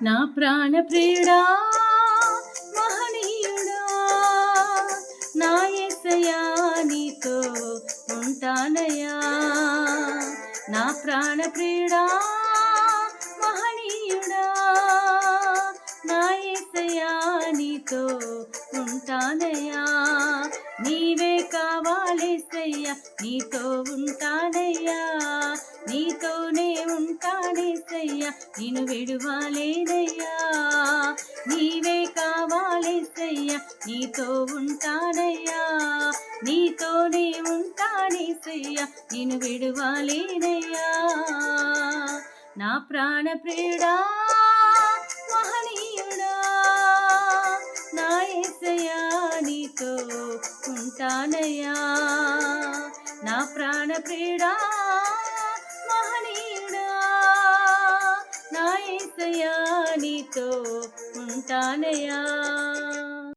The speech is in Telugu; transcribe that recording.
నా ప్రాణ ప్రియుడా మహనీయుడా నా యేసయ్యా నీతో ఉంటానయ్యా నా ప్రాణ ప్రియుడా మహనీయుడా నా యేసయ్యా నీతో ఉంటానయ్యా నీవే కావాలేసయ్యా నీతో ఉంటానయ్యా నీతోనే ఉంటానేసయ్యా నిన్ను విడువలేనయ్యా నీవే కావాలేసయ్యా నీతో ఉంటానయ్యా నీతోనే ఉంటానేసయ్యా నిన్ను విడువలేనయ్యా నా ప్రాణ ప్రియుడా మహనీయుడా నా యేసయ్యా నీతో ఉంటానయ్యా నా ప్రాణ ప్రియుడా మహనీయుడా నా యేసయ్యా నీతో ఉంటానయ్యా